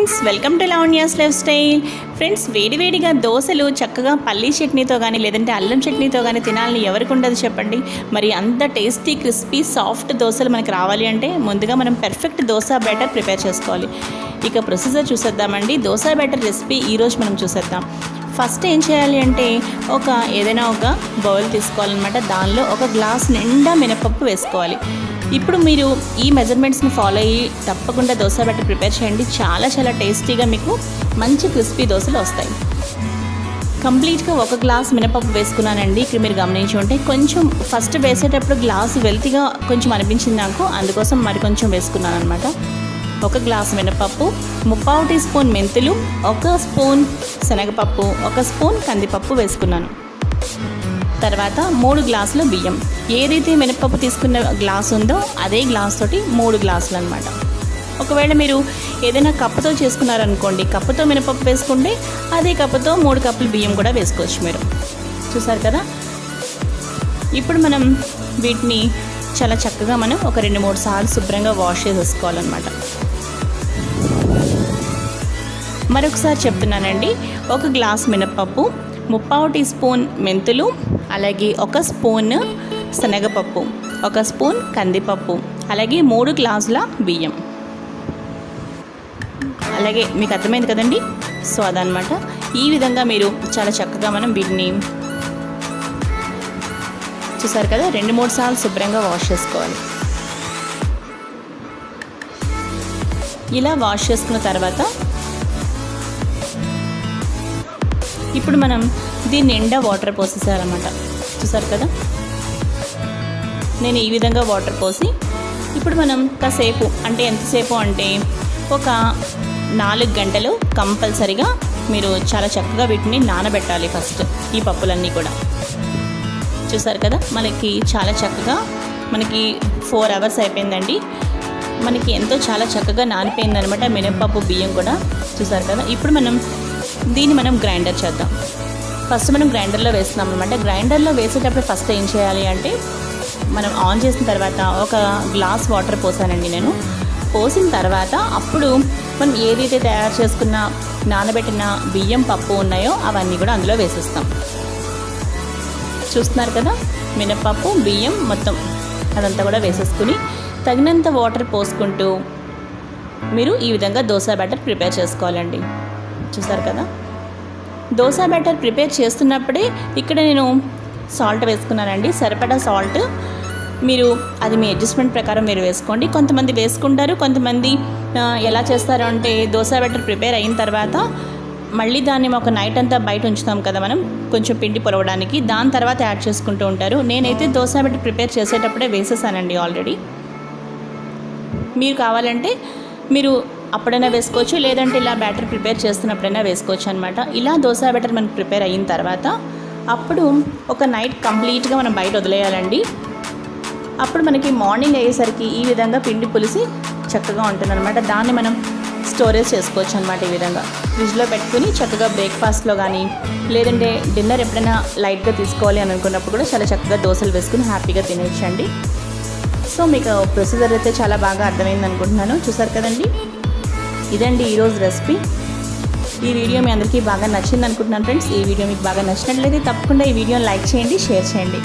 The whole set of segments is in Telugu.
Friends, welcome to Lavanya's life style. Friends, వేడివేడిగా దోశలు చక్కగా పల్లీ చట్నీతో కానీ లేదంటే అల్లం చట్నీతో కానీ తినాలని ఎవరికి ఉండదు చెప్పండి. మరి అంత టేస్టీ క్రిస్పీ సాఫ్ట్ దోశలు మనకి రావాలి అంటే ముందుగా మనం పర్ఫెక్ట్ దోశ బ్యాటర్ ప్రిపేర్ చేసుకోవాలి. ఇక ప్రొసీజర్ చూసేద్దామండి. దోశ బ్యాటర్ రెసిపీ ఈరోజు మనం చూసేద్దాం. ఫస్ట్ ఏం చేయాలి అంటే ఏదైనా ఒక బౌల్ తీసుకోవాలన్నమాట. దానిలో ఒక గ్లాస్ నిండా మినపప్పు వేసుకోవాలి. ఇప్పుడు మీరు ఈ మెజర్మెంట్స్ని ఫాలో అయ్యి తప్పకుండా దోశ బ్యాటర్ ప్రిపేర్ చేయండి. చాలా చాలా టేస్టీగా మీకు మంచి క్రిస్పీ దోశలు వస్తాయి. కంప్లీట్గా ఒక గ్లాస్ మినపప్పు వేసుకున్నానండి. ఇక్కడ మీరు గమనించి ఉంటే కొంచెం ఫస్ట్ వేసేటప్పుడు గ్లాసు వెల్తిగా కొంచెం అనిపించింది నాకు, అందుకోసం మరి కొంచెం వేసుకున్నాను అనమాట. ఒక గ్లాస్ మినపప్పు, 3/4 టీ స్పూన్ మెంతులు, 1 స్పూన్ శనగపప్పు, 1 స్పూన్ కందిపప్పు వేసుకున్నాను. తర్వాత 3 గ్లాసుల బియ్యం. ఏదైతే మినపప్పు తీసుకున్న గ్లాస్ ఉందో అదే గ్లాస్ తోటి 3 గ్లాసులు అనమాట. ఒకవేళ మీరు ఏదైనా కప్పుతో చేసుకున్నారనుకోండి, కప్పుతో మినపప్పు వేసుకుంటే అదే కప్పుతో 3 కప్పులు బియ్యం కూడా వేసుకోవచ్చు మీరు. చూసారు కదా. ఇప్పుడు మనం వీటిని చాలా చక్కగా మనం ఒక 2-3 సార్లు శుభ్రంగా వాష్ చేసేసుకోవాలన్నమాట. మరొకసారి చెప్తున్నానండి. 1 గ్లాస్ మినపప్పు, 3/4 టీ స్పూన్ మెంతులు, అలాగే 1 స్పూన్ శనగపప్పు, 1 స్పూన్ కందిపప్పు, అలాగే 3 గ్లాసుల బియ్యం. అలాగే మీకు అర్థమైంది కదండి. సో అదనమాట. ఈ విధంగా మీరు చాలా చక్కగా మనం వీటిని చూసారు కదా 2-3 సార్లు శుభ్రంగా వాష్ చేసుకోవాలి. ఇలా వాష్ చేసుకున్న తర్వాత ఇప్పుడు మనం దీని నిండా వాటర్ పోసేసారనమాట. చూసారు కదా. నేను ఈ విధంగా వాటర్ పోసి ఇప్పుడు మనం కాసేపు అంటే ఎంతసేపు అంటే ఒక 4 గంటలు కంపల్సరిగా మీరు చాలా చక్కగా వీటిని నానబెట్టాలి ఫస్ట్, ఈ పప్పులన్నీ కూడా. చూసారు కదా. మనకి చాలా చక్కగా మనకి 4 అవర్స్ అయిపోయిందండి. మనకి ఎంతో చాలా చక్కగా నానిపోయిందనమాట మినపప్పు బియ్యం కూడా. చూసారు కదా. ఇప్పుడు మనం గ్రైండర్ చేద్దాం. ఫస్ట్ మనం గ్రైండర్లో వేస్తున్నాం అనమాట. గ్రైండర్లో వేసేటప్పుడు ఫస్ట్ ఏం చేయాలి అంటే మనం ఆన్ చేసిన తర్వాత ఒక గ్లాస్ వాటర్ పోసానండి నేను. పోసిన తర్వాత అప్పుడు మనం ఏదైతే తయారు చేసుకున్న నానబెట్టిన బియ్యం పప్పు ఉన్నాయో అవన్నీ కూడా అందులో వేసేస్తాం. చూస్తున్నారు కదా. మినపప్పు బియ్యం మొత్తం అదంతా కూడా వేసేసుకుని తగినంత వాటర్ పోసుకుంటూ మీరు ఈ విధంగా దోశ బ్యాటర్ ప్రిపేర్ చేసుకోవాలండి. చూసారు కదా. దోశ బ్యాటర్ ప్రిపేర్ చేస్తున్నప్పుడే ఇక్కడ నేను సాల్ట్ వేసుకున్నానండి. సరిపడా సాల్ట్ మీరు అది మీ అడ్జస్ట్మెంట్ ప్రకారం మీరు వేసుకోండి. కొంతమంది వేసుకుంటారు, కొంతమంది ఎలా చేస్తారు అంటే దోశ బ్యాటర్ ప్రిపేర్ అయిన తర్వాత మళ్ళీ దాన్ని ఒక నైట్ అంతా బయట ఉంచుతాం కదా మనం కొంచెం పిండి పొరవడానికి, దాని తర్వాత యాడ్ చేసుకుంటూ ఉంటారు. నేనైతే దోశ బ్యాటర్ ప్రిపేర్ చేసేటప్పుడే వేసేసానండి ఆల్రెడీ. మీరు కావాలంటే మీరు అప్పుడైనా వేసుకోవచ్చు, లేదంటే ఇలా బ్యాటర్ ప్రిపేర్ చేస్తున్నప్పుడైనా వేసుకోవచ్చు అనమాట. ఇలా దోశ బ్యాటర్ మనకు ప్రిపేర్ అయిన తర్వాత అప్పుడు ఒక నైట్ కంప్లీట్గా మనం బయట వదిలేయాలండి. అప్పుడు మనకి మార్నింగ్ అయ్యేసరికి ఈ విధంగా పిండి పులిసి చక్కగా ఉంటుందన్నమాట. దాన్ని మనం స్టోరేజ్ చేసుకోవచ్చు అనమాట. ఈ విధంగా ఫ్రిడ్జ్లో పెట్టుకుని చక్కగా బ్రేక్ఫాస్ట్లో కానీ లేదంటే డిన్నర్ ఎప్పుడైనా లైట్గా తీసుకోవాలి అని అనుకున్నప్పుడు కూడా చాలా చక్కగా దోశలు వేసుకుని హ్యాపీగా తినేయచ్చండి. సో మీకు ప్రొసీజర్ అయితే చాలా బాగా అర్థమైంది అనుకుంటున్నాను. చూసారు కదండి. ఇదండి ఈరోజు రెసిపీ. ఈ వీడియో మీ అందరికీ బాగా నచ్చింది అనుకుంటున్నాను ఫ్రెండ్స్. ఈ వీడియో మీకు బాగా నచ్చినట్లయితే తప్పకుండా ఈ వీడియోని లైక్ చేయండి, షేర్ చేయండి.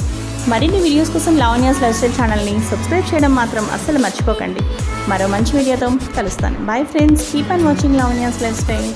మరిన్ని వీడియోస్ కోసం లావణ్యాస్ లైఫ్ స్టైల్ ఛానల్ని సబ్స్క్రైబ్ చేయడం మాత్రం అస్సలు మర్చిపోకండి. మరో మంచి వీడియోతో కలుస్తాను. Bye friends. Keep on watching Lavanya's life style.